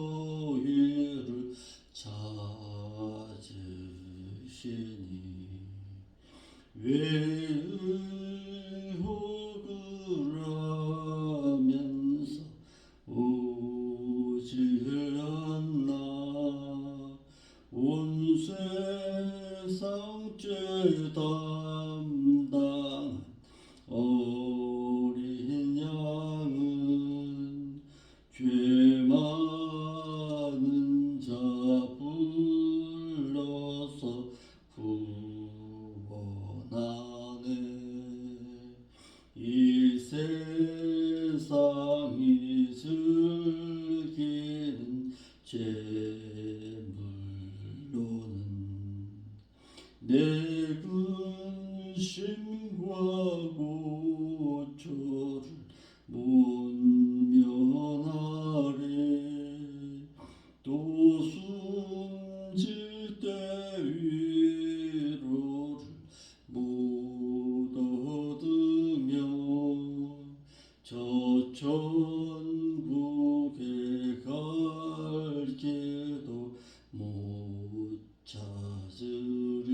너희를 찾으시니 외혹을 하면서 오질 않나. 온 세상 죄 담당한 어린 양은 죄 많은 자 불러서 구원하네. 이 세상이 즐기는 재물로는 내 근심과 고초를 못 면하리. 또 숨질 때 위로를 못 얻으며 저 천국에 갈 길도 못 찾으리.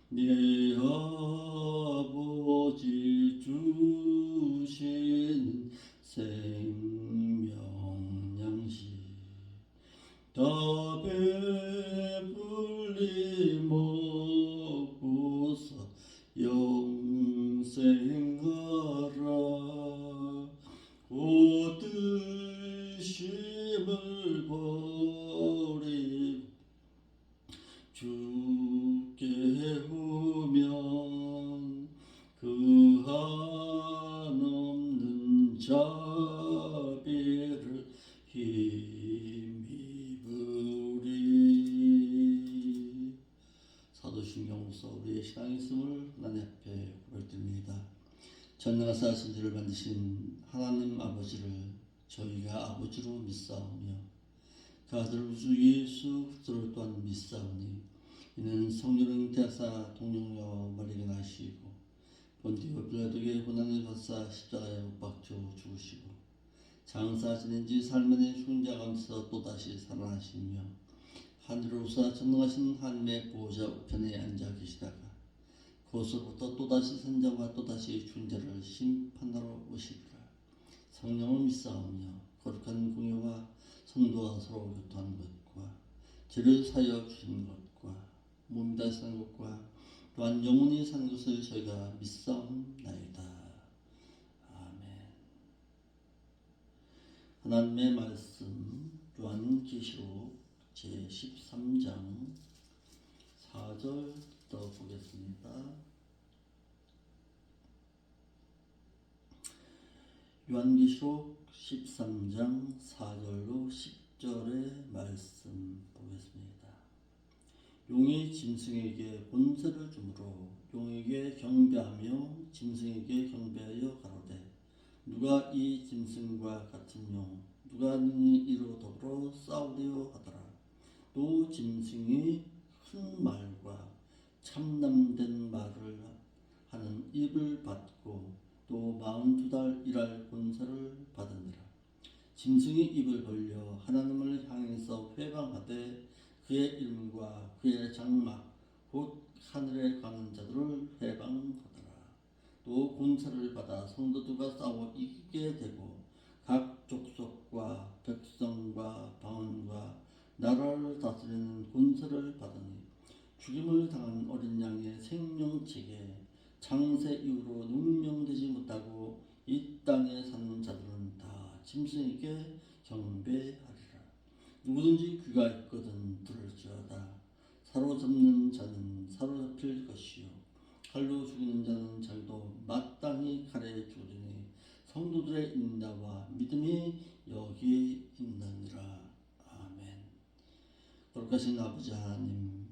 내 아버지 주시는 생명 양식 다 배불리 먹고서 영생하라. 곧 의심을 버리고 주께 오면 그 한없는 자비를 힘입으리. 사도신경으로서 우리의 신앙의 있음을 하나님 앞에 고백드립니다. 전능하사 천지를 만드신 하나님 아버지를 저희가 아버지로 믿사오며 그 아들 우주 예수 그리스도를 또한 믿사오니 이는 성령을 대하사 동정녀 마리아에게 나시고 본디오 빌라도에게 고난을 받사 십자가에 못 박혀 죽으시고 장사 지낸 지 살만에 죽은 자 가운데서 또다시 살아나시며 하늘로 오사 전능하신 하나님의 보호자 우편에 앉아 계시다가 그것으로부터 또다시 선자와 또다시 죽은 자를 심판하러 오시리라. 성령을 믿사오며 거룩한 공예와 성도가 서로 교통하는 것과 죄를 사하여 주시는 것과 몸이 다시 사는 것과 또한 영원히 사는 것을 저희가 믿사옵나이다. 아멘. 하나님의 말씀 요한계시록 제13장 4절부터 보겠습니다. 요한계시록 13장 4절로 10절의 말씀 보겠습니다. 용이 짐승에게 본세를 주므로 용에게 경배하며 짐승에게 경배하여 가로되 누가 이 짐승과 같은 용 누가 능히 이로 더불어 싸우려 하더라. 또 짐승이 큰 말과 참남된 말을 하는 입을 받고 또 42달 일할 권세를 받으니라. 짐승이 입을 벌려 하나님을 향해서 회방하되 그의 이름과 그의 장막 곧 하늘에 가는 자들을 회방하더라. 또 권세를 받아 성도들과 싸워 이기게 되고 각 족속과 백성과 방언과 나라를 다스리는 권세를 받으니 죽임을 당한 어린 양의 생명책에 창세 이후로 능명되지 못하고 이 땅에 사는 자들은 다 짐승에게 경배하리라. 누구든지 귀가 있거든 들을지어다. 사로잡는 자는 사로잡힐 것이요 칼로 죽이는 자는 자기도 마땅히 칼에 죽으리니 성도들의 인자와 믿음이 여기에 있느니라. 아멘. 거룩하신 아버지 하나님,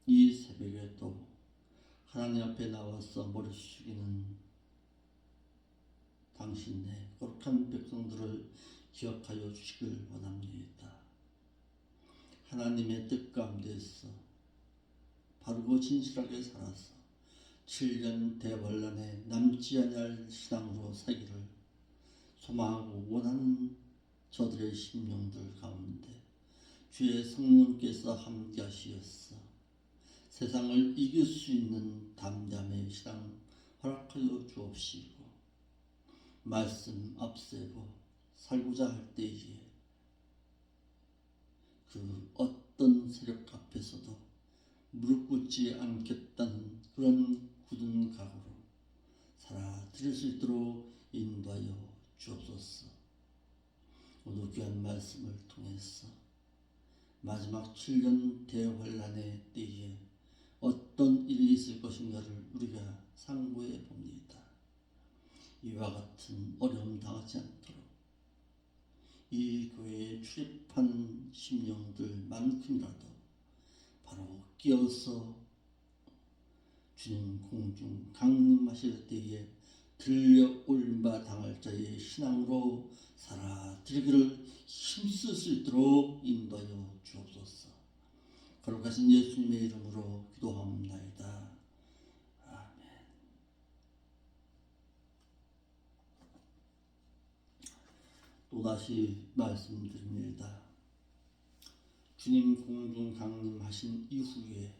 이 새벽에 또 하나님 앞에 나와서 머리 숙이는 당신의 거룩한 백성들을 기억하여 주시길 원합니다. 하나님의 뜻 가운데서 바르고 진실하게 살아서 7년 대환란에 남지 아니할 신앙으로 살기를 소망하고 원하는 저들의 심령들 가운데 주의 성령께서 함께 하시었어 세상을 이길 수 있는 담대함의 신앙 허락하여 주옵시고 말씀 앞세고 살고자 할 때에 그 어떤 세력 앞에서도 무릎 꿇지 않겠다는 그런 굳은 각오로 살아드릴 수 있도록 인도하여 주옵소서. 오늘 귀한 말씀을 통해서 마지막 7년 대환란의 때에 어떤 일이 있을 것인가를 우리가 상고해 봅니다. 이와 같은 어려움 당하지 않도록 이 교회에 출입하는 심령들만큼이라도 바로 끼어서 주님 공중 강림하실 때에 들려 올림바 당할 자의 신앙으로 살아드리기를 힘쓸 수 있도록 인도하여 주옵소서. 거룩하신 예수님의 이름으로 기도하옵나이다. 아멘. 또다시 말씀드립니다. 주님 공중 강림하신 이후에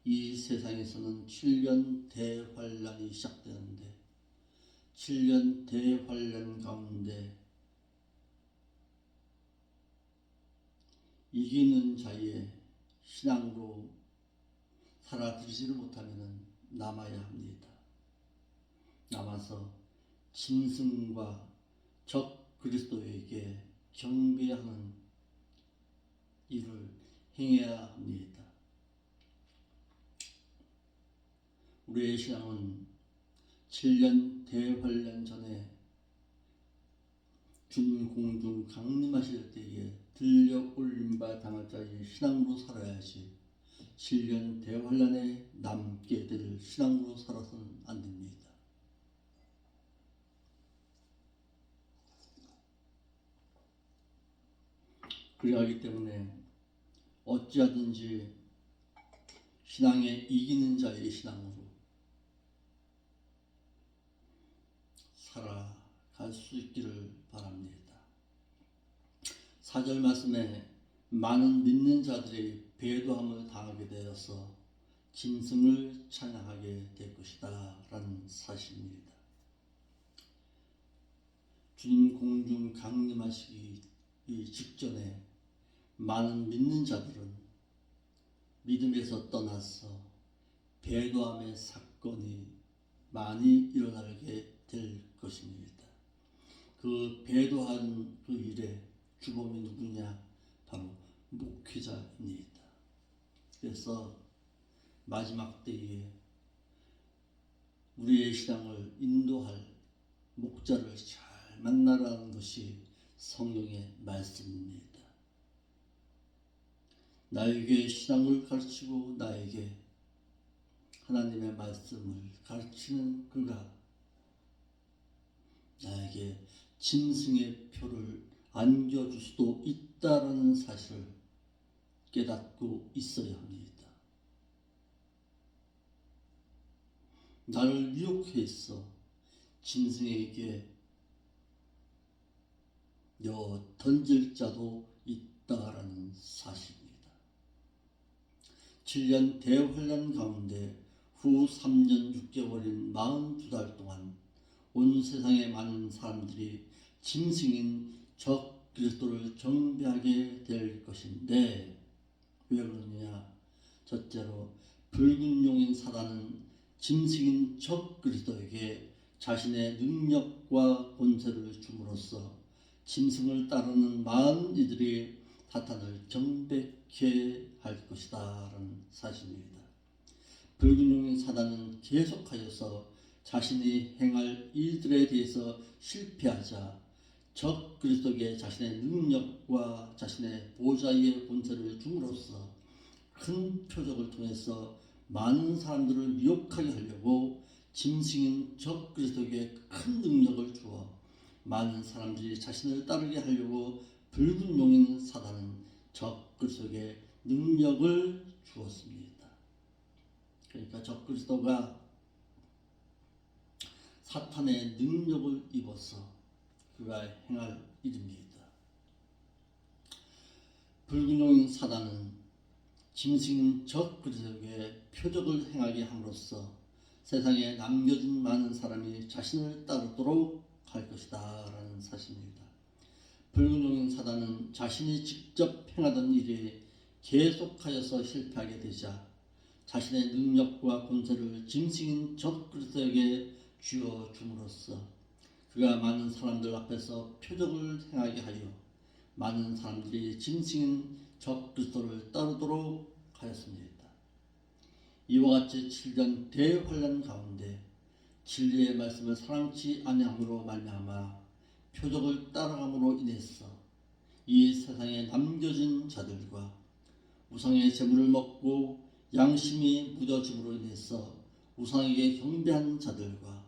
이 세상에서는 7년 대환란이 시작되는데 7년 대환란 가운데 이기는 자의 신앙으로 살아들이지를 못하면 남아야 합니다. 남아서 짐승과 적 그리스도에게 경배하는 일을 행해야 합니다. 우리의 신앙은 7년 대환란 전에 주님 공중 강림하실 때에 들려 올림바 당할 자의 신앙으로 살아야지 7년 대환란에 남게 될 신앙으로 살아서는 안 됩니다. 그리하기 때문에 어찌하든지 신앙에 이기는 자의 신앙으로 살아갈 수 있기를 바랍니다. 4절 말씀에 많은 믿는 자들이 배도함을 당하게 되어서 짐승을 찬양하게 될 것이다 라는 사실입니다. 주님 공중 강림하시기 직전에 많은 믿는 자들은 믿음에서 떠나서 배도함의 사건이 많이 일어나게 될 것입니다. 그 배도한 그 일에 주범이 누구냐? 바로 목회자입니다. 그래서 마지막 때에 우리의 신앙을 인도할 목자를 잘 만나라는 것이 성경의 말씀입니다. 나에게 신앙을 가르치고 나에게 하나님의 말씀을 가르치는 그가 나에게 짐승의 표를 안겨줄 수도 있다라는 사실을 깨닫고 있어야 합니다. 나를 미혹해서 짐승에게 던질 자도 있다라는 사실입니다. 7년 대환란 가운데 후 3년 6개월인 42달 동안 온 세상의 많은 사람들이 짐승인 적 그리스도를 경배하게 될 것인데 왜 그러느냐? 첫째로 붉은 용인 사단은 짐승인 적 그리스도에게 자신의 능력과 권세를 줌으로써 짐승을 따르는 많은 이들이 사탄을 경배케 할 것이다 라는 사실입니다. 붉은 용인 사단은 계속하여서 자신이 행할 일들에 대해서 실패하자 적 그리스도에게 자신의 능력과 자신의 보좌의 권세를 줌으로써 큰 표적을 통해서 많은 사람들을 미혹하게 하려고 짐승인 적 그리스도에게 큰 능력을 주어 많은 사람들이 자신을 따르게 하려고 붉은 용인 사단은 적 그리스도에게 능력을 주었습니다. 그러니까 적 그리스도가 사탄의 능력을 입어서 그가 행할 일입니다. 붉은 용인 사단은 짐승인 적 그리스도에게 표적을 행하게 함으로써 세상에 남겨진 많은 사람이 자신을 따르도록 할 것이다 라는 사실입니다. 붉은 용인 사단은 자신이 직접 행하던 일이 계속하여서 실패하게 되자 자신의 능력과 권세를 짐승인 적 그리스도에게 쥐어 줌으로써 그가 많은 사람들 앞에서 표적을 행하게 하여 많은 사람들이 짐승인 적 그리스도를 따르도록 하였습니다. 이와 같이 7년 대환란 가운데 진리의 말씀을 사랑치 아니함으로 말미암아 표적을 따라감으로 인해서 이 세상에 남겨진 자들과 우상의 재물을 먹고 양심이 무뎌짐으로 인해서 우상에게 경배한 자들과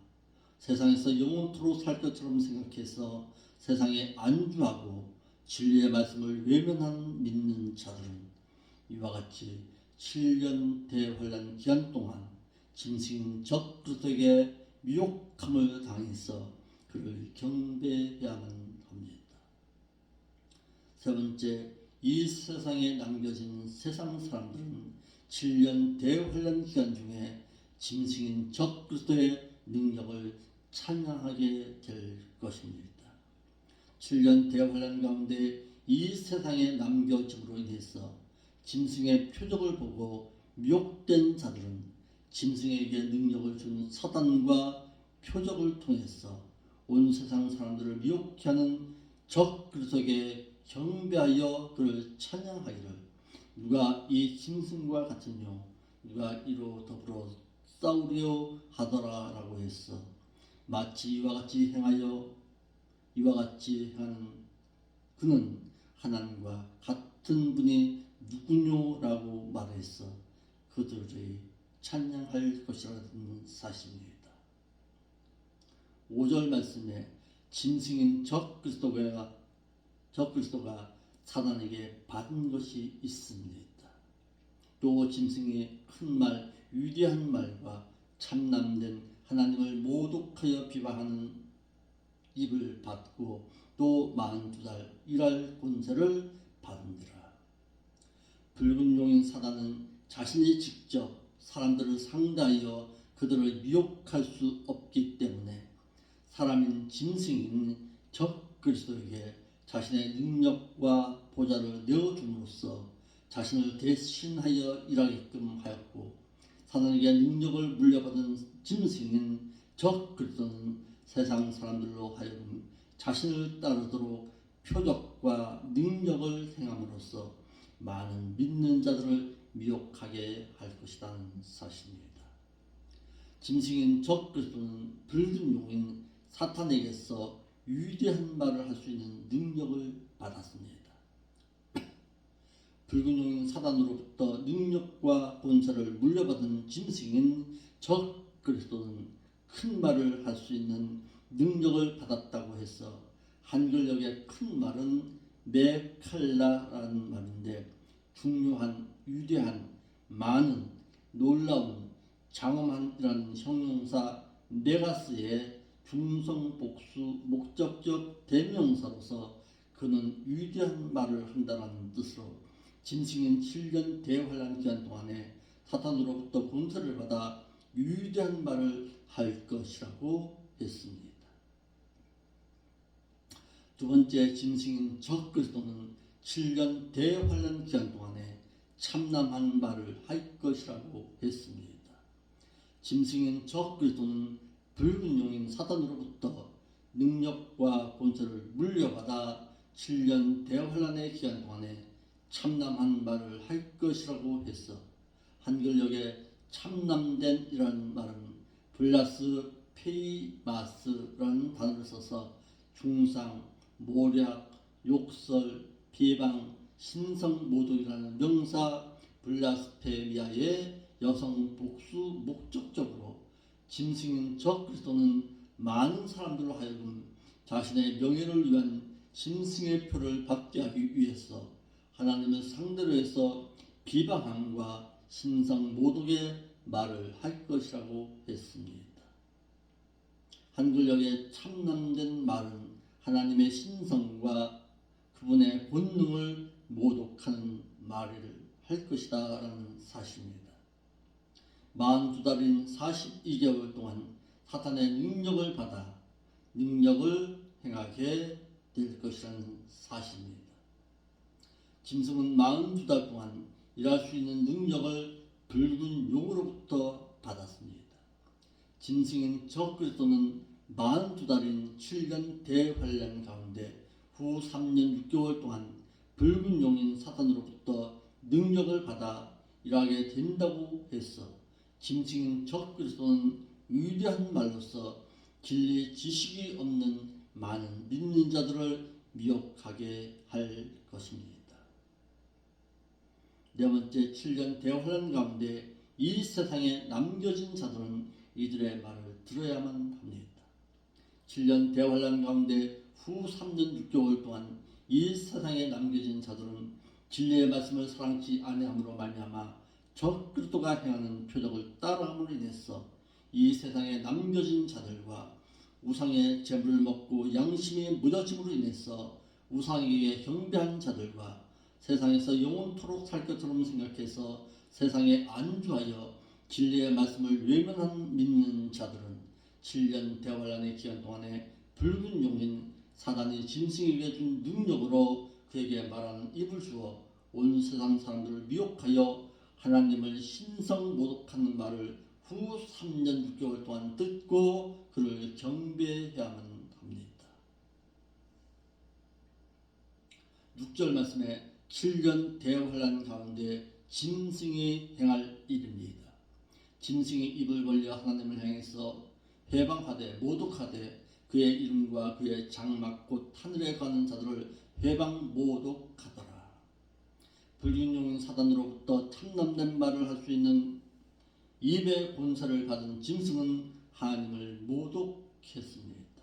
세상에서 영원토록 살 것처럼 생각해서 세상에 안주하고 진리의 말씀을 외면한 믿는 자들은 이와 같이 7년 대환란 기간 동안 짐승인 적 그리스도에게 미혹함을 당해서 그를 경배해야만 합니다. 세 번째, 이 세상에 남겨진 세상 사람들은 7년 대환란 기간 중에 짐승인 적 그리스도의 능력을 찬양하게 될 것입니다. 7년 대환란 가운데 이 세상에 남겨짐으로 인해서 짐승의 표적을 보고 미혹된 자들은 짐승에게 능력을 준 사단과 표적을 통해서 온 세상 사람들을 미혹케 하는 적 그리스도에게 경배하여 그를 찬양하기를 누가 이 짐승과 같으뇨 누가 이로 더불어 싸우려 하더라 라고 했어. 마치 이와 같이 행하는 그는 하나님과 같은 분이 누구뇨라고 말했어. 그들의 찬양할 것이라는 사실입니다. 5절 말씀에 짐승인 적 그리스도가 사단에게 받은 것이 있습니다. 또 짐승이 큰 말, 위대한 말과 참남된 하나님을 모독하여 비방하는 입을 받고 또 42달 일할 권세를 받으리라. 붉은 용인 사단은 자신이 직접 사람들을 상대하여 그들을 미혹할 수 없기 때문에 사람인 짐승인 적 그리스도에게 자신의 능력과 보좌를 내어줌으로써 자신을 대신하여 일하게끔 하였고 사단에게 능력을 물려받은 짐승인 적 그리스도는 세상 사람들로 하여금 자신을 따르도록 표적과 능력을 행함으로써 많은 믿는 자들을 미혹하게 할 것이라는 사실입니다. 짐승인 적 그리스도는 붉은 용인 사탄에게서 위대한 말을 할 수 있는 능력을 받았습니다. 붉은 용인 사단으로부터 능력과 권세를 물려받은 짐승인 적 그리스도는 큰 말을 할 수 있는 능력을 받았다고 해서 한글역의 큰 말은 메칼라라는 말인데 중요한, 위대한, 많은, 놀라운, 장엄한이라는 형용사 메가스의 중성 복수 목적적 대명사로서 그는 위대한 말을 한다는 뜻으로 짐승인 7년 대환란 기간 동안에 사탄으로부터 권세를 받아 위대한 말을 할 것이라고 했습니다. 두 번째, 짐승인 적 그리스도는 7년 대환란 기간 동안에 참남한 말을 할 것이라고 했습니다. 짐승인 적 그리스도는 붉은 용인 사단으로부터 능력과 권세를 물려받아 7년 대환란의 기간 동안에 참남한 말을 할 것이라고 했어. 한글역에 참남된이라는 말은 블라스 페이마스라는 단어를 써서 중상, 모략, 욕설, 비방, 신성 모독이라는 명사 블라스페미아의 여성 복수 목적적으로 짐승인 적 그리스도는 많은 사람들로 하여금 자신의 명예를 위한 짐승의 표를 받게 하기 위해서 하나님을 상대로 해서 비방함과 신성 모독의 말을 할 것이라고 했습니다. 한글역의 참남된 말은 하나님의 신성과 그분의 본능을 모독하는 말을 할 것이다 라는 사실입니다. 42달인 42개월 동안 사탄의 능력을 받아 능력을 행하게 될 것이라는 사실입니다. 짐승은 42달 동안 일할 수 있는 능력을 붉은 용으로부터 받았습니다. 짐승인 적그리스도는 42달인 7년 대환란 가운데 후 3년 6개월 동안 붉은 용인 사탄으로부터 능력을 받아 일하게 된다고 했어. 짐승인 적그리스도는 위대한 말로서 진리 지식이 없는 많은 믿는 자들을 미혹하게 할 것입니다. 네 번째, 7년 대환란 가운데 이 세상에 남겨진 자들은 이들의 말을 들어야만 합니다. 7년 대환란 가운데 후 3년 6개월 동안 이 세상에 남겨진 자들은 진리의 말씀을 사랑치 아니함으로 말미암아 적그리스도가 행하는 표적을 따라함으로 인해서 이 세상에 남겨진 자들과 우상의 재물을 먹고 양심이 무뎌짐으로 인해서 우상에게 경배한 자들과 세상에서 영원토록 살 것처럼 생각해서 세상에 안주하여 진리의 말씀을 외면한 믿는 자들은 7년 대환란의 기간 동안에 붉은 용인 사단이 짐승에게 준 능력으로 그에게 말하는 입을 주어 온 세상 사람들을 미혹하여 하나님을 신성 모독하는 말을 후 3년 6개월 동안 듣고 그를 경배해야만 합니다. 6절 말씀에 7년 대환란 가운데 짐승이 행할 일입니다. 짐승이 입을 벌려 하나님을 향해서 회방하되 모독하되 그의 이름과 그의 장막 곧 하늘에 가는 자들을 회방 모독하더라. 붉은 용인 사단으로부터 참남된 말을 할 수 있는 입의 권세를 가진 짐승은 하나님을 모독했습니다.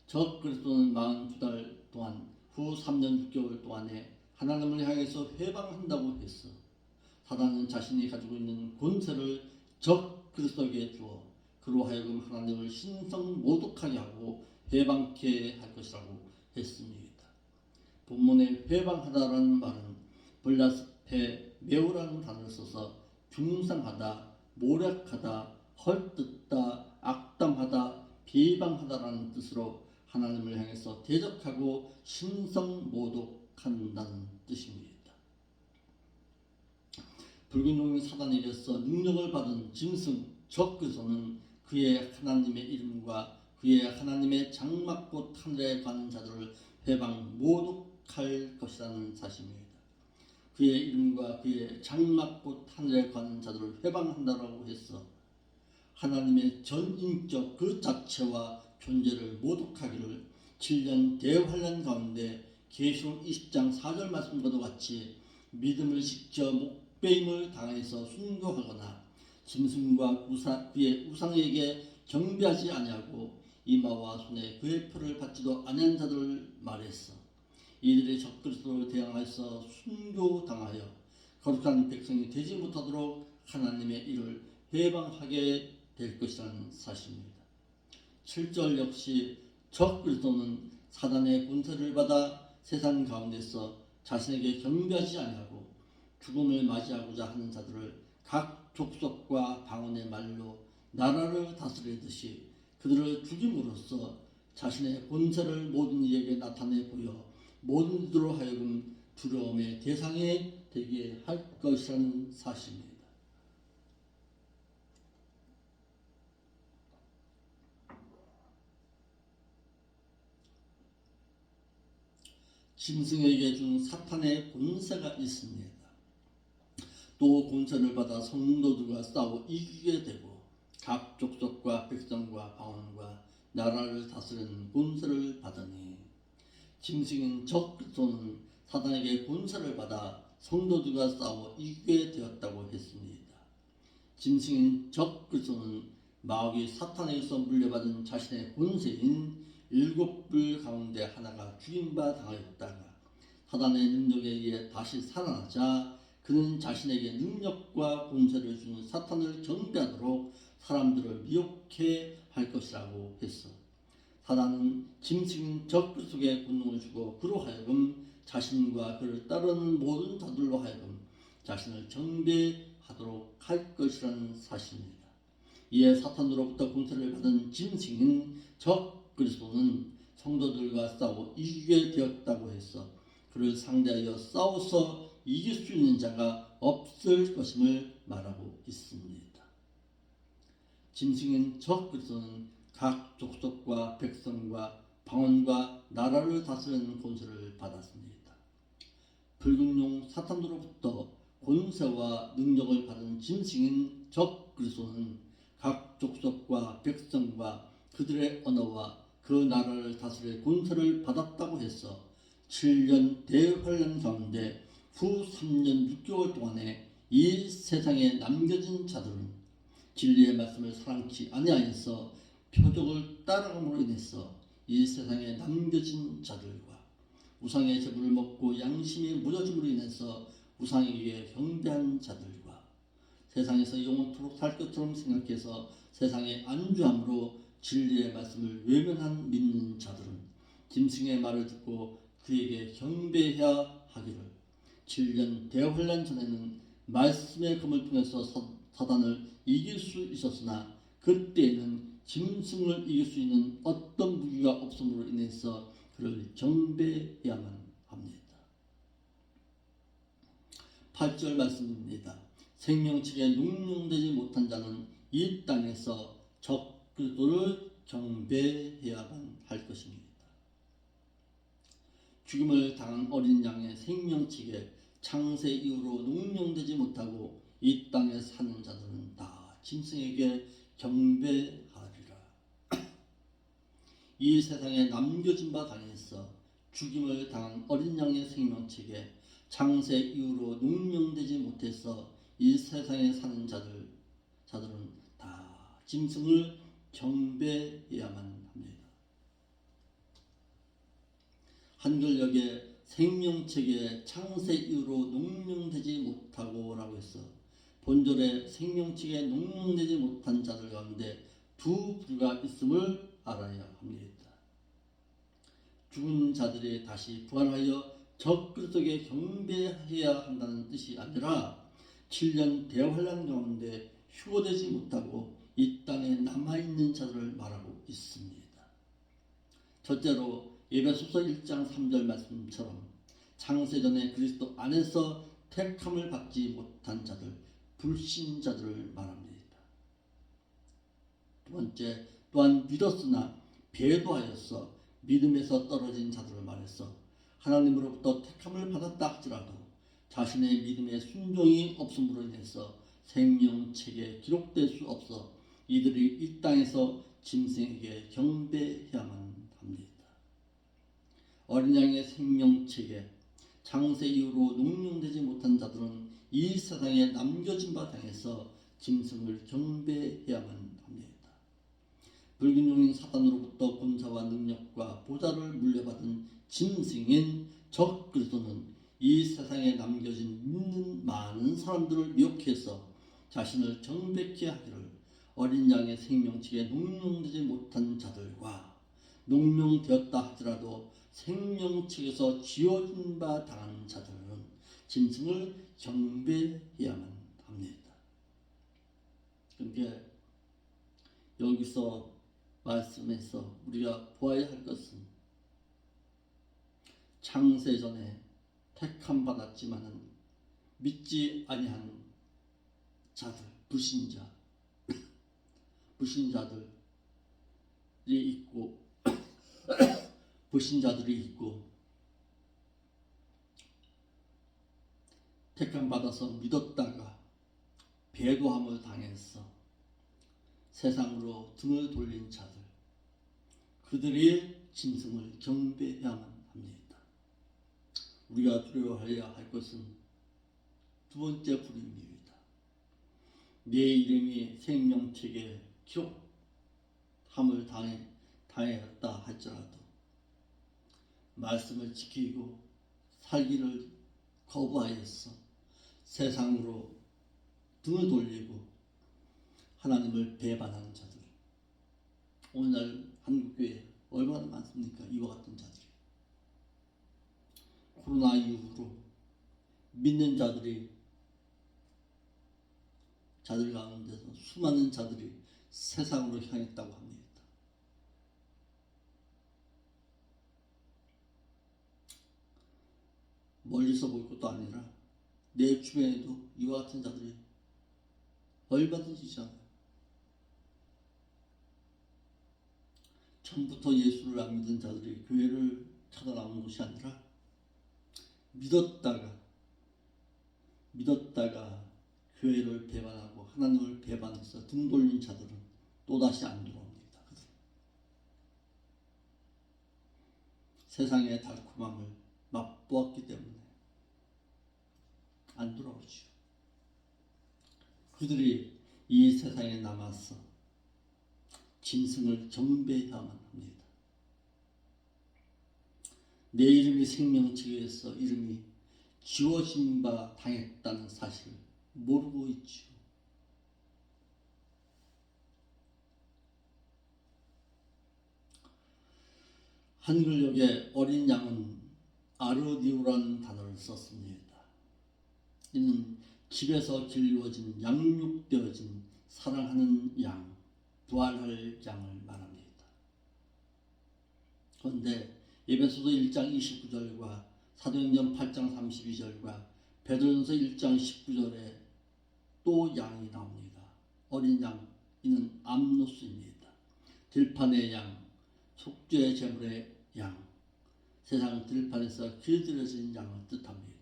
적그리스도는 42달 동안 후 3년 6개월 동안에 하나님을 향해서 회방한다고 했어. 사단은 자신이 가지고 있는 권세를 적그리스도에게 주어 그로 하여금 하나님을 신성 모독하게 하고 회방케 할 것이라고 했습니다. 본문에 회방하다라는 말은 블라스페 메오라는 단어를 써서 중상하다, 모략하다, 헐뜯다, 악담하다, 비방하다라는 뜻으로 하나님을 향해서 대적하고 신성 모독한다는 뜻입니다. 붉은 용인 사단에게서 능력을 받은 짐승 적그리스도는 그의 하나님의 이름과 그의 하나님의 장막 곧 하늘에 가는 자들을 회방 모독할 것이라는 사실입니다. 그의 이름과 그의 장막 곧 하늘에 가는 자들을 회방한다라고 해서 하나님의 전인격 그 자체와 존재를 모독하기를 7년 대환란 가운데 계시록 20장 4절 말씀과도 같이 믿음을 지켜 목배임을 당해서 순교하거나 짐승과 그의 우상에게 경배하지 아니하고 이마와 손에 그의 표를 받지도 아니한 자들을 말했어. 이들이 적그리스도를 대항하여서 순교당하여 거룩한 백성이 되지 못하도록 하나님의 일을 회방하게 될 것이라는 사실입니다. 7절 역시 적그리스도는 사단의 권세를 받아 세상 가운데서 자신에게 경배하지 아니하고 죽음을 맞이하고자 하는 자들을 각 족속과 방언의 말로 나라를 다스리듯이 그들을 죽임으로써 자신의 권세를 모든 이에게 나타내 보여 모든 이들로 하여금 두려움의 대상이 되게 할 것이라는 사실입니다. 짐승에게 준 사탄의 권세가 있습니다. 또 권세를 받아 성도들과 싸워 이기게 되고 각 족속과 백성과 방언과 나라를 다스리는 권세를 받으니 짐승인 적그리스도는 사단에게 권세를 받아 성도들과 싸워 이기게 되었다고 했습니다. 짐승인 적그리스도는 마귀 사탄에게서 물려받은 자신의 권세인 7불 가운데 하나가 죽임바 당하였다가 사단의 능력에 의해 다시 살아나자 그는 자신에게 능력과 권세를 주는 사탄을 경배하도록 사람들을 미혹해 할 것이라고 했어. 사단은 짐승인 적그리스도에게 권능을 주고 그로 하여금 자신과 그를 따르는 모든 자들로 하여금 자신을 경배하도록 할 것이라는 사실입니다. 이에 사탄으로부터 권세를 받은 짐승인 적그리스도는 성도들과 싸워 이기게 되었다고 해서 그를 상대하여 싸워서 이길 수 있는 자가 없을 것임을 말하고 있습니다. 짐승인 적그리스도는 각 족속과 백성과 방언과 나라를 다스리는 권세를 받았습니다. 붉은 용 사탄으로부터 권세와 능력을 받은 짐승인 적그리스도는 각 족속과 백성과 그들의 언어와 그 나라를 다스릴 권세를 받았다고 해서 7년 대환란 가운데 후 3년 6개월 동안에 이 세상에 남겨진 자들은 진리의 말씀을 사랑치 아니하여서 표적을 따라감으로 인해서 이 세상에 남겨진 자들과 우상의 제물을 먹고 양심이 무뎌짐으로 인해서 우상에 의해 경배한 자들과 세상에서 영원토록 살 것처럼 생각해서 세상에 안주함으로 진리의 말씀을 외면한 믿는 자들은 짐승의 말을 듣고 그에게 경배해야 하기를 7년 대환란 전에는 말씀의 검을 통해서 사단을 이길 수 있었으나 그때에는 짐승을 이길 수 있는 어떤 무기가 없음으로 인해서 그를 경배해야만 합니다. 8절 말씀입니다. 생명책에 능용되지 못한 자는 이 땅에서 적그리스도를 경배해야만 할 것입니다. 죽임을 당한 어린 양의 생명책에 창세 이후로 능용되지 못하고 이 땅에 사는 자들은 다 짐승에게 경배하리라. 이 세상에 남겨진 바 당해서 죽임을 당한 어린 양의 생명책에 창세 이후로 능용되지 못해서 이 세상에 사는 자들은 다 짐승을 경배해야만 합니다. 한글역에 생명책에 창세 이후로 농용되지 못하고 라고 해서 본절에 생명책에 농용되지 못한 자들 가운데 두 부류가 있음을 알아야 합니다. 죽은 자들이 다시 부활하여 적그리스도에게 경배해야 한다는 뜻이 아니라 7년 대환란 가운데 휴거되지 못하고 이 땅에 남아있는 자들을 말하고 있습니다. 첫째로 에베소서 1장 3절 말씀처럼 창세전에 그리스도 안에서 택함을 받지 못한 자들, 불신자들을 말합니다. 두 번째, 또한 믿었으나 배도하여서 믿음에서 떨어진 자들을 말해서 하나님으로부터 택함을 받았다 할지라도 자신의 믿음에 순종이 없음으로 인해서 생명책에 기록될 수 없어 이들이 이 땅에서 짐승에게 경배해야만 합니다. 어린 양의 생명책에 창세 이후로 농용되지 못한 자들은 이 세상에 남겨진 바 당해서 짐승을 경배해야만 합니다. 붉은 용인 사탄으로부터 권세와 능력과 보좌를 물려받은 짐승인 적그리스도는 이 세상에 남겨진 믿는 많은 사람들을 미혹해서 자신을 정백케 하기를 어린 양의 생명책에 농용되지 못한 자들과 농용되었다 하더라도 생명책에서 지어진 바 당한 자들은 짐승을 경배해야만 합니다. 그러니까 여기서 말씀에서 우리가 보아야 할 것은 창세전에 택함 받았지만은 믿지 아니한 자들, 불신자들이 있고 불신자들이 있고 택함 받아서 믿었다가 배도함을 당해서 세상으로 등을 돌린 자들, 그들이 짐승을 경배해야만 합니다. 우리가 두려워해야 할 것은 두 번째 부류입니다. 내 이름이 생명책에 기록함을 당했다 할지라도 말씀을 지키고 살기를 거부하여서 세상으로 등을 돌리고 하나님을 배반하는 자들, 오늘날 한국교회 얼마나 많습니까? 이와 같은 자들이. 코로나 이후로 믿는 자들 가운데서 수많은 자들이 세상으로 향했다고 합니다. 멀리서 볼 것도 아니라 내 주변에도 이와 같은 자들이 얼마든지 있잖아요. 처음부터 예수를 안 믿은 자들이 교회를 찾아나오는 것이 아니라 믿었다가 교회를 배반하고 하나님을 배반해서 등 돌린 자들은 또다시 안 돌아옵니다. 세상의 달콤함을 맛보았기 때문에 안 돌아오죠. 그들이 이 세상에 남아서 짐승을 경배해야만 합니다. 내 이름이 생명책에서 이름이 지워진 바 당했다는 사실을 모르고 있죠. 한글역에 어린 양은 아르디우라는 단어를 썼습니다. 이는 집에서 길러진 양육되어진 사랑하는 양, 부활할 양을 말합니다. 그런데 에베소서 1장 29절과 사도행전 8장 32절과 베드로전서 1장 19절에 또 양이 나옵니다. 어린 양, 이는 암노스입니다. 들판의 양, 속죄 제물의 양, 세상 들판에서 길들여진 양을 뜻합니다.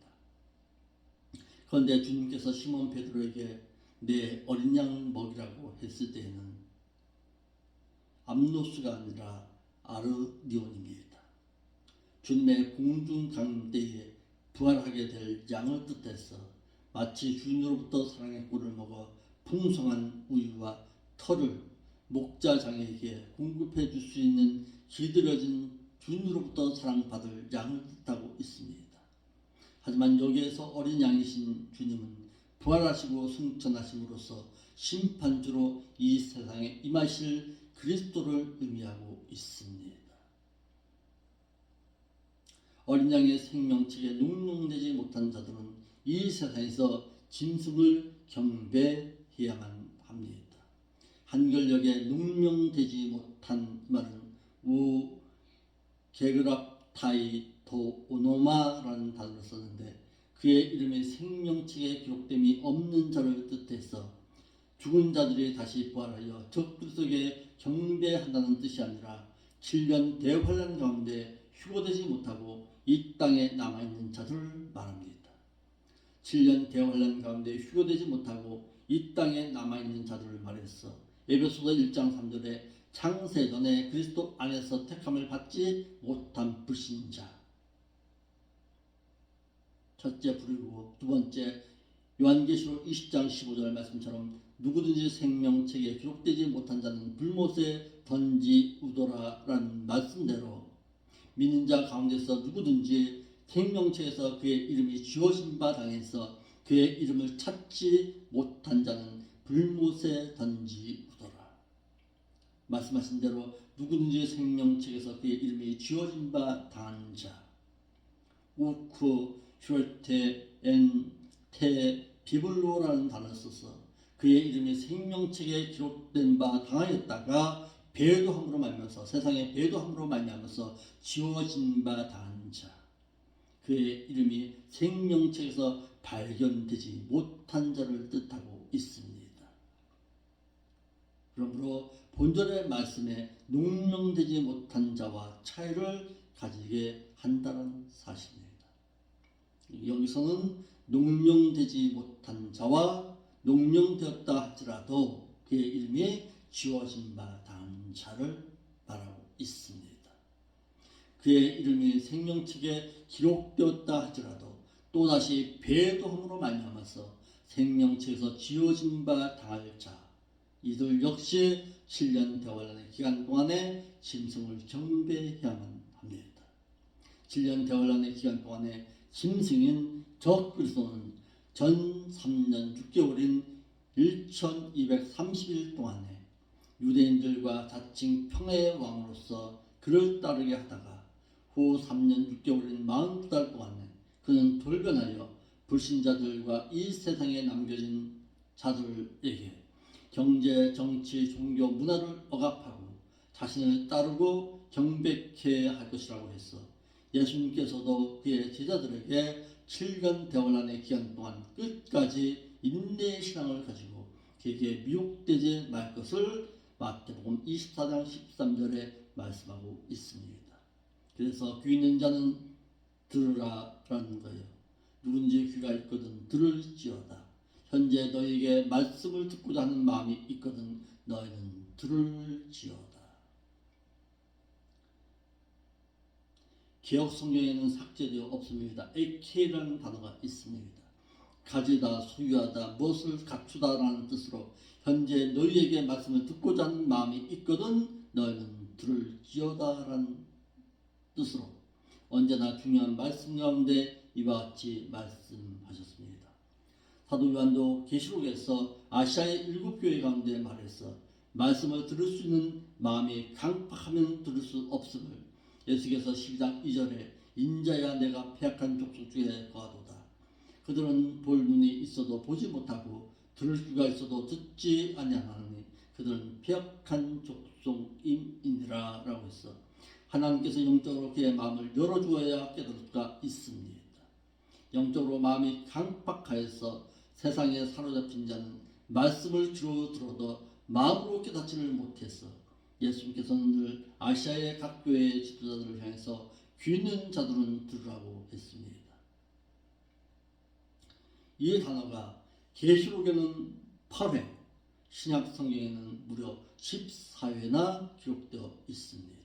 그런데 주님께서 시몬 베드로에게 내 어린 양 먹이라고 했을 때에는 암노스가 아니라 아르디온입니다. 주님의 공중 강대에 부활하게 될 양을 뜻해서 마치 주인으로부터 사랑의 꿀을 먹어 풍성한 우유와 털을 목자장에게 공급해 줄 수 있는 길들여진 주인으로부터 사랑받을 양을 뜻하고 있습니다. 하지만 여기에서 어린 양이신 주님은 부활하시고 승천하심으로써 심판주로 이 세상에 임하실 그리스도를 의미하고 있습니다. 어린 양의 생명책에 농농되지 못한 자들은 이 세상에서 짐승을 경배해야만 합니다. 한글역에 농명되지 못한 말은 우 게그랍타이 도 오노마라는 단어를 썼는데 그의 이름이 생명책에 기록됨이 없는 자를 뜻해서 죽은 자들이 다시 부활하여 적그리스도에게 경배한다는 뜻이 아니라 7년 대환란 가운데 휴거되지 못하고 이 땅에 남아있는 자들을 말합니다. 7년 대환란 가운데 휴거되지 못하고 이 땅에 남아있는 자들을 말해서 에베소서 1장 3절에 창세전에 그리스도 안에서 택함을 받지 못한 불신자, 첫째 불이고 두 번째 요한계시록 20장 15절 말씀처럼 누구든지 생명책에 기록되지 못한 자는 불못에 던지우도라라는 말씀대로 믿는 자 가운데서 누구든지 생명책에서 그의 이름이 지워진 바 당해서 그의 이름을 찾지 못한 자는 불못에 던지우도라. 말씀하신 대로 누구든지 생명책에서 그의 이름이 지워진 바 당한 자, 우크 슈르테 엔테 비블로라는 단어를 써서 그의 이름이 생명책에 기록된 바 당하였다가 배도함으로 말미암아서 세상의 배도함으로 말미암아서 지워진 바 당한 자, 그의 이름이 생명책에서 발견되지 못한 자를 뜻하고 있습니다. 그러므로 본절의 말씀에 농명되지 못한 자와 차이를 가지게 한다는 사실입니다. 여기서는 농명되지 못한 자와 농명되었다 할지라도 그의 이름이 지워진 바 당한 자를 말하고 있습니다. 그의 이름이 생명책에 기록되었다 할지라도 또다시 배도함으로 말미암아서 생명책에서 지워진 바 당할 자, 이들 역시 7년 대환란의 기간 동안에 짐승을 경배해야만 합니다. 7년 대환란의 기간 동안에 짐승인 적그리스도는 전 3년 6개월인 1230일 동안에 유대인들과 자칭 평화의 왕으로서 그를 따르게 하다가 후 3년 6개월인 42달 동안에 그는 돌변하여 불신자들과 이 세상에 남겨진 자들에게 경제, 정치, 종교, 문화를 억압하고 자신을 따르고 경배케 할 것이라고 했어. 예수님께서도 그의 제자들에게 7년 대환란의 기간 동안 끝까지 인내의 신앙을 가지고 그에게 미혹되지 말 것을 마태복음 24장 13절에 말씀하고 있습니다. 그래서 귀 있는 자는 들으라라는 거예요. 누군지 귀가 있거든 들을지어다. 현재 너에게 말씀을 듣고자 하는 마음이 있거든 너희는 들을지어다. 개혁 성경에는 삭제되어 없습니다. AK라는 단어가 있습니다. 가지다, 소유하다, 무엇을 갖추다라는 뜻으로 현재 너희에게 말씀을 듣고자 하는 마음이 있거든 너희는 들을지어다라는 뜻으로 언제나 중요한 말씀 가운데 이와 같이 말씀하셨습니다. 사도 요한도 계시록에서 아시아의 7교회 가운데 말해서 말씀을 들을 수 있는 마음이 강팍하면 들을 수 없음을 예수께서 12장 2절에 인자야 내가 패악한 족속 중에 거하도다. 그들은 볼 눈이 있어도 보지 못하고 들을 귀가 있어도 듣지 아니하나니 그들은 패악한 족속임이니라 라고 했어. 하나님께서 영적으로 그의 마음을 열어주어야 깨달을 수가 있습니다. 영적으로 마음이 강팍하여서 세상에 사로잡힌 자는 말씀을 귀로 들어도 마음으로 깨닫지를 못했어. 예수님께서는 늘 아시아의 각 교회의 지도자들을 향해서 귀 있는 자들은 들으라고 했습니다. 이 단어가 계시록에는 8회, 신약 성경에는 무려 14회나 기록되어 있습니다.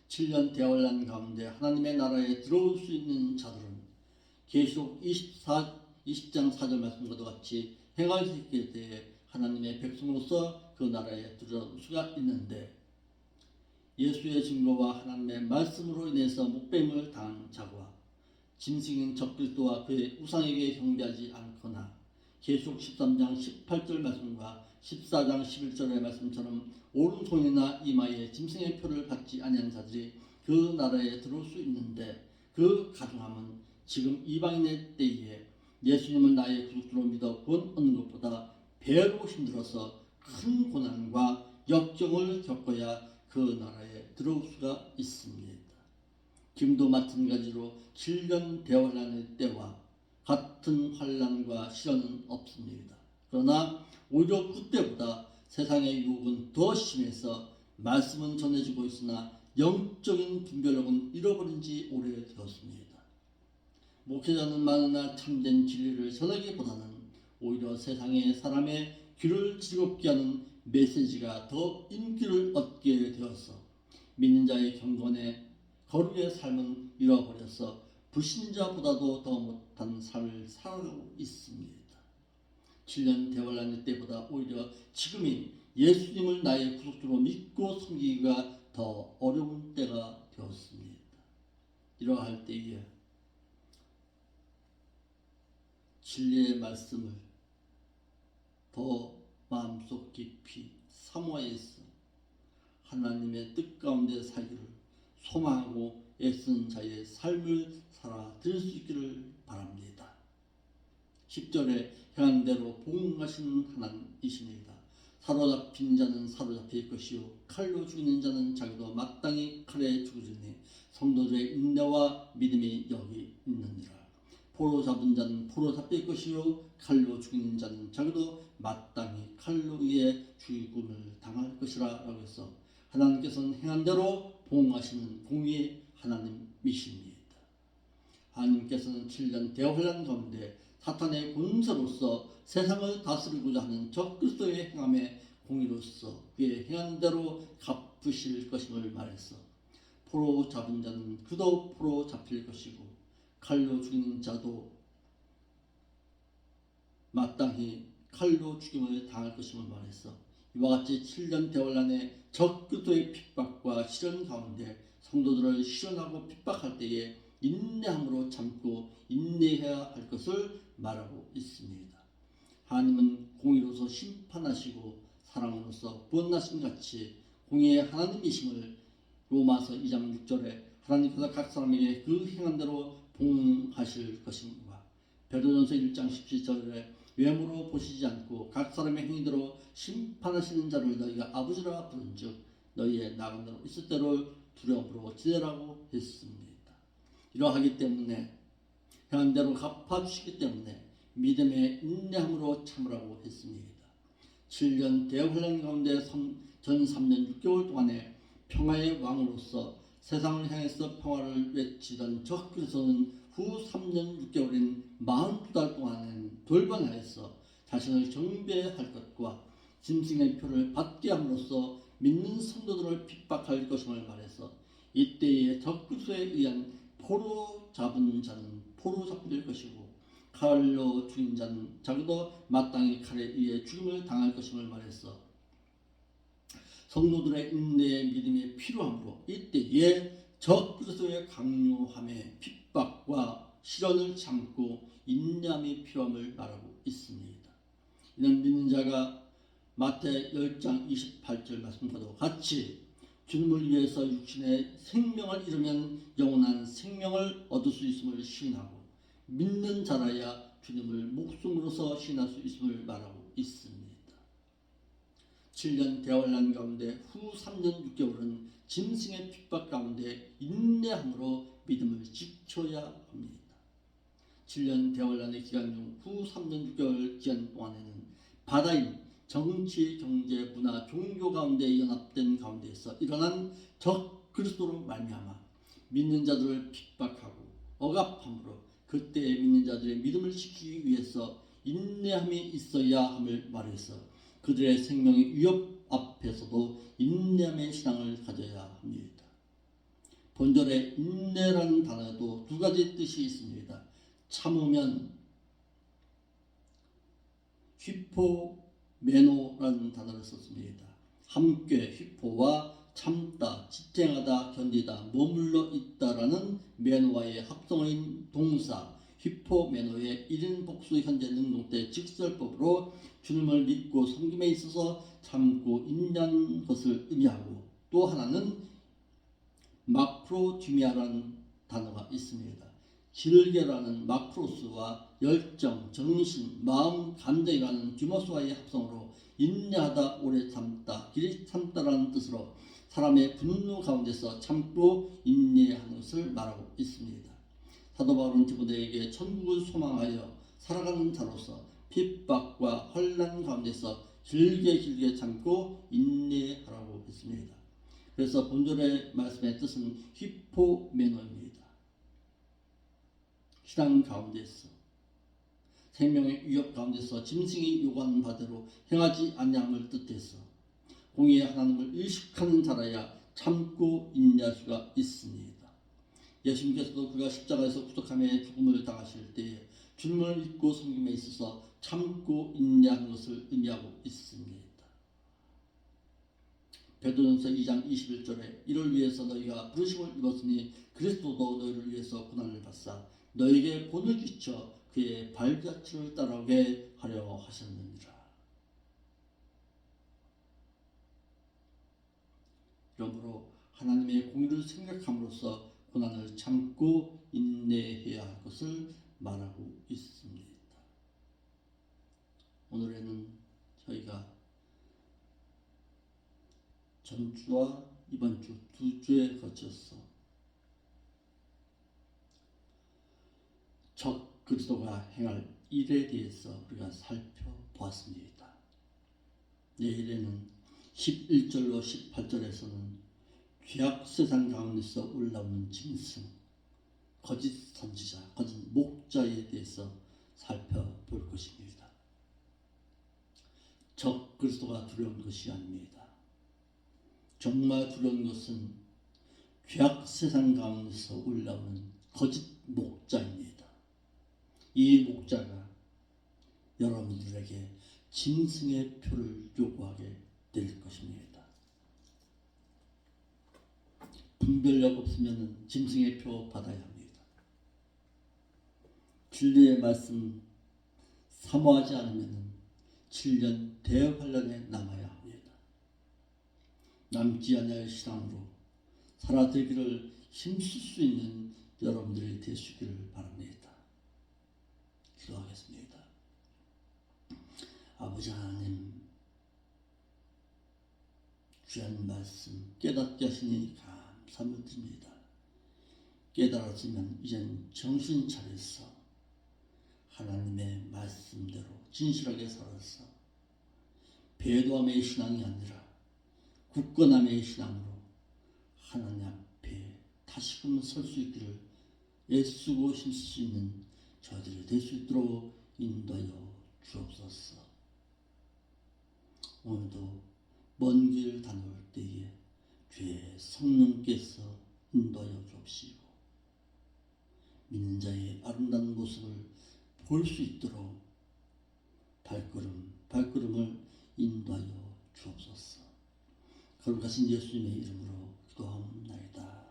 7년 대환란 가운데 하나님의 나라에 들어올 수 있는 자들은 계시록 20장 4절 말씀과도 같이 행할 수 있게 대해 하나님의 백성으로서 그 나라에 들어올 수가 있는데 예수의 증거와 하나님의 말씀으로 인해서 목뱀을 당한 자와 짐승인 적그리스도와 그의 우상에게 경배하지 않거나 계시록 13장 18절 말씀과 14장 11절의 말씀처럼 오른손이나 이마에 짐승의 표를 받지 아니한 자들이 그 나라에 들어올 수 있는데 그 가중함은 지금 이방인의 때에 예수님을 나의 구속주로 믿어 본 얻는 것보다 배로 힘들어서 큰 고난과 역경을 겪어야 그 나라에 들어올 수가 있습니다. 지금도 마찬가지로 7년 대환란의 때와 같은 환란과 시련은 없습니다. 그러나 오히려 그때보다 세상의 유혹은 더 심해서 말씀은 전해지고 있으나 영적인 분별력은 잃어버린 지 오래되었습니다. 목회자는 많으나 참된 진리를 전하기보다는 오히려 세상의 사람의 귀를 즐겁게 하는 메시지가 더 인기를 얻게 되어서 믿는 자의 경건에 거룩의 삶은 잃어버려서 불신자보다도 더 못한 삶을 살아가고 있습니다. 7년 대환란의 때보다 오히려 지금이 예수님을 나의 구속주로 믿고 섬기기가 더 어려운 때가 되었습니다. 이러할 때에 진리의 말씀을 더 마음속 깊이 사모하여서 하나님의 뜻 가운데 살기를 소망하고 애쓰는 자의 삶을 살아 드릴 수 있기를 바랍니다. 10절에 행한 대로 복음하시는 하나님이십니다. 사로잡힌 자는 사로잡힐 것이요 칼로 죽이는 자는 자기도 마땅히 칼에 죽으리니 성도들의 인내와 믿음이 여기 있느니라. 포로 잡은 자는 포로 잡힐 것이요 칼로 죽이는 자는 자기도 마땅히 칼로 의해 죽음을 당할 것이라 라고 해서 하나님께서는 행한 대로 보응하시는 공의의 하나님이십니다. 하나님께서는 7년 대환란 가운데 사탄의 군사로서 세상을 다스리고자 하는 적그리스도의 행함의 공의로서 그의 행한 대로 갚으실 것임을 말했어. 포로 잡은 자는 그도 포로 잡힐 것이고 칼로 죽이는 자도 마땅히 칼로 죽임을 당할 것임을 말했어. 이와 같이 7년 대환란의 적그리스도의 핍박과 시련 가운데 성도들을 시련하고 핍박할 때에 인내함으로 참고 인내해야 할 것을 말하고 있습니다. 하나님은 공의로서 심판하시고 사랑으로서 구원하신 같이 공의의 하나님이심을 로마서 2장 6절에 하나님께서 각 사람에게 그 행한 대로 봉하실 것입니다. 베드로전서 1장 17절에 외모로 보시지 않고 각 사람의 행위대로 심판하시는 자를 너희가 아버지라 부른즉 너희의 나간 대로 있을 대로 두려움으로 지내라고 했습니다. 이러하기 때문에 행한 대로 갚아주시기 때문에 믿음의 인내함으로 참으라고 했습니다. 7년 대환란 가운데 전 3년 6개월 동안에 평화의 왕으로서 세상을 향해서 평화를 외치던 적그리스도는 후 3년 6개월인 42달 동안은 돌변하여서 자신을 경배할 것과 짐승의 표를 받게 함으로써 믿는 성도들을 핍박할 것임을 말해서 이때에 적그리스도에 의한 포로 잡은 자는 포로 잡힐 것이고 칼로 죽인 자는 자기도 마땅히 칼에 의해 죽임을 당할 것임을 말해서 성도들의 인내의 믿음이 필요하므로 이때에 적그리스도의 강요함에 핍박과 시련을 참고 인내함이 필요함을 말하고 있습니다. 이는 믿는 자가 마태 10장 28절 말씀과도 같이 주님을 위해서 육신의 생명을 잃으면 영원한 생명을 얻을 수 있음을 시인하고 믿는 자라야 주님을 목숨으로서 시인할 수 있음을 말하고 있습니다. 7년 대환란 가운데 후 3년 6개월은 짐승의 핍박 가운데 인내함으로 믿음을 지켜야 합니다. 7년 대환란의 기간 중 후 3년 6개월 기간 동안에는 바다인 정치, 경제, 문화, 종교 가운데 연합된 가운데에서 일어난 적그리스도로 말미암아 믿는 자들을 핍박하고 억압함으로 그때의 믿는 자들의 믿음을 지키기 위해서 인내함이 있어야 함을 말해서 그들의 생명의 위협 앞에서도 인내함의 신앙을 가져야 합니다. 본절에 인내라는 단어에도 두 가지 뜻이 있습니다. 참으면 휘포메노라는 단어를 썼습니다. 함께 휘포와 참다, 지탱하다, 견디다, 머물러 있다라는 메노와의 합성어인 동사 휘포메노의 1인 복수 현재 능동태 직설법으로 주님을 믿고 섬김에 있어서 참고 인내하는 것을 의미하고 또 하나는 마크로디미아라는 단어가 있습니다. 길게라는 마크로스와 열정, 정신, 마음, 감정이라는 듀머스와의 합성으로 인내하다, 오래 참다, 길이 참다라는 뜻으로 사람의 분노 가운데서 참고 인내하는 것을 말하고 있습니다. 사도 바울은 디모데에게 천국을 소망하여 살아가는 자로서 핍박과 혼란 가운데서 길게 참고 인내하라고 했습니다. 그래서 본절의 말씀의 뜻은 휘포메노입니다. 신앙 가운데서 생명의 위협 가운데서 짐승이 요구하는 바대로 행하지 아니함을 뜻해서 공의의 하나님을 의식하는 자라야 참고 인내할 수가 있습니다. 예수님께서도 그가 십자가에서 구속함에 죽음을 당하실 때에 주님을 믿고 섬김에 있어서 참고 인내하는 것을 의미하고 있습니다. 베드로전서 2장 21절에 이를 위해서 너희가 부르심을 입었으니 그리스도도 너희를 위해서 고난을 받사 너희에게 본을 끼쳐 그의 발자취를 따라오게 하려 하셨느니라. 그러므로 하나님의 공의를 생각함으로써 고난을 참고 인내해야 할 것을 말하고 있습니다. 오늘에는 저희가 전주와 이번 주 두 주에 거쳐서 적 그리스도가 행할 일에 대해서 우리가 살펴보았습니다. 내일에는 11절로 18절에서는 죄악 세상 가운데서 올라오는 짐승, 거짓 선지자, 거짓 목자에 대해서 살펴볼 것입니다. 적 그리스도가 두려운 것이 아닙니다. 정말 두려운 것은 죄악 세상 가운데서 올라오는 거짓 목자입니다. 이 목자가 여러분들에게 짐승의 표를 요구하게 될 것입니다. 분별력 없으면 짐승의 표 받아야 합니다. 진리의 말씀 사모하지 않으면 7년 대환란에 남아야 합니다. 남지 않을 신앙으로 살아들기를 힘쓸 수 있는 여러분들이 되시기를 바랍니다. 기도하겠습니다. 아버지 하나님, 귀한 말씀 깨닫게 하시니 감사를 드립니다. 깨달았으면 이젠 정신 차려서 하나님의 말씀대로 진실하게 살아서 배도함의 신앙이 아니라 굳건함의 신앙으로 하나님 앞에 다시금 설 수 있기를 애쓰고 힘쓸 수 있는 저희들이 될 수 있도록 인도하여 주옵소서. 오늘도 먼 길 다녀올 때에 주의 성령께서 인도하여 주옵시고 믿는 자의 아름다운 모습을 볼 수 있도록 발걸음을 인도하여 주옵소서. 거룩하신 예수님의 이름으로 기도하옵나이다.